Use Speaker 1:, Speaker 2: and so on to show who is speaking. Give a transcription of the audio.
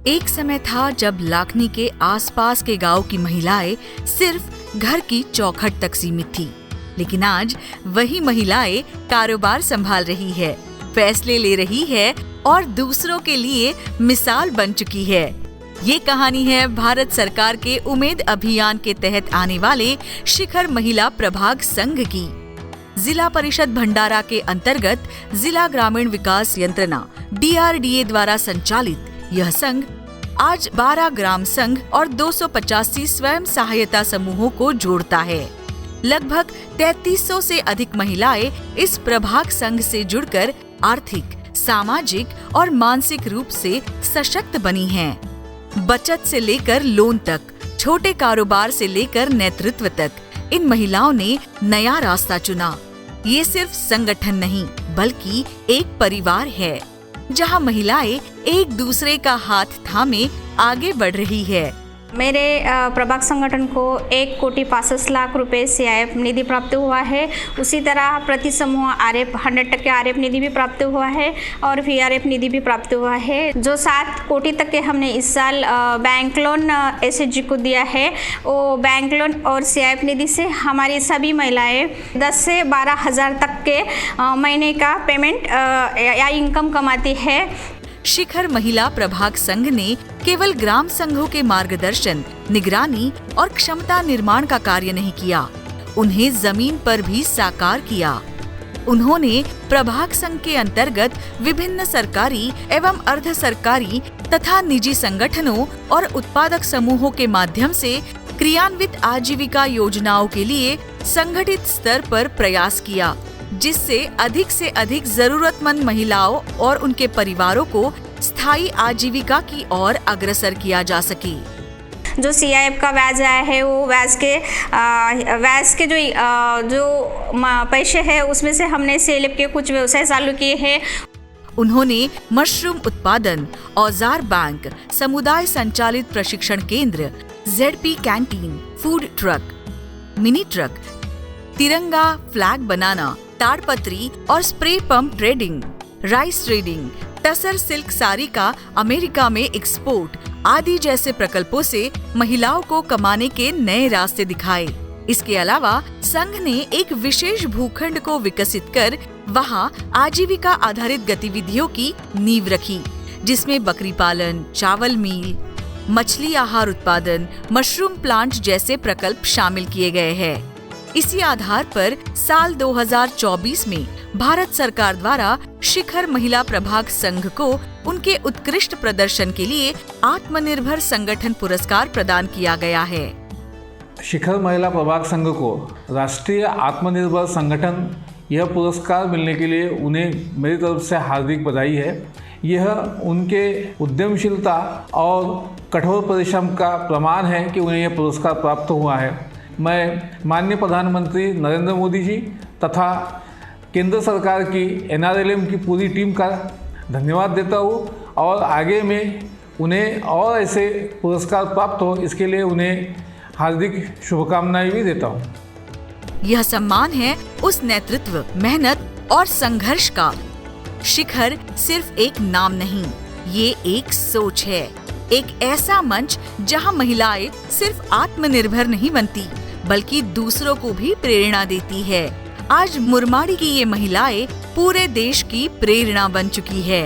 Speaker 1: एक समय था जब लाखनी के आसपास के गांव की महिलाएं सिर्फ घर की चौखट तक सीमित थी, लेकिन आज वही महिलाएं कारोबार संभाल रही है, फैसले ले रही है और दूसरों के लिए मिसाल बन चुकी है। ये कहानी है भारत सरकार के उम्मीद अभियान के तहत आने वाले शिखर महिला प्रभाग संघ की। जिला परिषद भंडारा के अंतर्गत जिला ग्रामीण विकास यंत्रणा DRDA द्वारा संचालित यह संघ आज 12 ग्राम संघ और 285 स्वयं सहायता समूहों को जोड़ता है। लगभग 3300 से अधिक महिलाएं इस प्रभाग संघ से जुड़कर आर्थिक, सामाजिक और मानसिक रूप से सशक्त बनी हैं। बचत से लेकर लोन तक, छोटे कारोबार से लेकर नेतृत्व तक, इन महिलाओं ने नया रास्ता चुना। ये सिर्फ संगठन नहीं बल्कि एक परिवार है, जहां महिलाएं एक दूसरे का हाथ थामे आगे बढ़ रही है।
Speaker 2: मेरे प्रभाग संगठन को 1,65 लाख रुपए CIF निधि प्राप्त हुआ है। उसी तरह प्रति समूह RF 100% RF निधि भी प्राप्त हुआ है और VRF निधि भी प्राप्त हुआ है। जो 7 कोटि तक के हमने इस साल बैंक लोन SHG को दिया है, वो बैंक लोन और CIF निधि से हमारी सभी महिलाएं 10 से 12 हज़ार तक के महीने का पेमेंट या इनकम कमाती है।
Speaker 1: शिखर महिला प्रभाग संघ ने केवल ग्राम संघों के मार्गदर्शन, निगरानी और क्षमता निर्माण का कार्य नहीं किया, उन्हें जमीन पर भी साकार किया। उन्होंने प्रभाग संघ के अंतर्गत विभिन्न सरकारी एवं अर्ध सरकारी तथा निजी संगठनों और उत्पादक समूहों के माध्यम से क्रियान्वित आजीविका योजनाओं के लिए संगठित स्तर पर प्रयास किया, जिससे से अधिक जरूरतमंद महिलाओं और उनके परिवारों को स्थायी आजीविका की ओर अग्रसर किया जा सके।
Speaker 2: जो CIF का ब्याज आया है, वो ब्याज के जो पैसे हैं उसमें से हमने सेलिप के कुछ व्यवसाय चालू किए हैं।
Speaker 1: उन्होंने मशरूम उत्पादन, औजार बैंक, समुदाय संचालित प्रशिक्षण केंद्र, ZP canteen, food truck, mini truck, तिरंगा फ्लैग बनाना, ताड़पत्री और spray pump trading, rice trading, tussar silk sari का अमेरिका में एक्सपोर्ट आदि जैसे प्रकल्पों से महिलाओं को कमाने के नए रास्ते दिखाए। इसके अलावा संघ ने एक विशेष भूखंड को विकसित कर वहां आजीविका आधारित गतिविधियों की नींव रखी, जिसमें बकरी पालन, चावल मील, मछली आहार उत्पादन, मशरूम प्लांट जैसे प्रकल्प शामिल किए गए हैं। इसी आधार पर साल 2024 में भारत सरकार द्वारा शिखर महिला प्रभाग संघ को उनके उत्कृष्ट प्रदर्शन के लिए आत्मनिर्भर संगठन पुरस्कार प्रदान किया गया है।
Speaker 3: शिखर महिला प्रभाग संघ को राष्ट्रीय आत्मनिर्भर संगठन यह पुरस्कार मिलने के लिए उन्हें मेरी तरफ से हार्दिक बधाई है। यह उनके उद्यमशीलता और कठोर परिश्रम का प्रमाण है कि उन्हें यह पुरस्कार प्राप्त हुआ है। मैं माननीय प्रधानमंत्री नरेंद्र मोदी जी तथा केंद्र सरकार की NRLM की पूरी टीम का धन्यवाद देता हूँ और आगे में उन्हें और ऐसे पुरस्कार प्राप्त हो, इसके लिए उन्हें हार्दिक शुभकामनाएं भी देता हूँ।
Speaker 1: यह सम्मान है उस नेतृत्व, मेहनत और संघर्ष का। शिखर सिर्फ एक नाम नहीं, ये एक सोच है, एक ऐसा मंच जहां महिलाएं सिर्फ आत्मनिर्भर नहीं बनती बल्कि दूसरों को भी प्रेरणा देती है। आज मुरमाड़ी की ये महिलाएं पूरे देश की प्रेरणा बन चुकी है।